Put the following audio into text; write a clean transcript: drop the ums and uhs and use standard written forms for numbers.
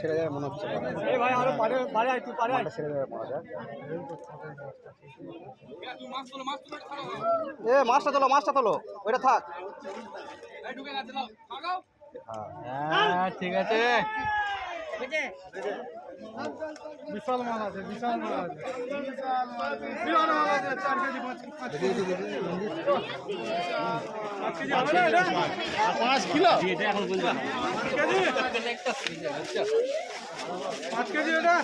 ছেড়ে যাবে মনে হচ্ছে মাছটা তোলো ওইটা থাক। হ্যাঁ ঠিক আছে। বিশাল মাল আছে, বিশাল মাল আছে, বিশাল মাল আছে, 4 কেজি 5 কেজি 5 কিলো এখন বললাম 5 কেজি এটা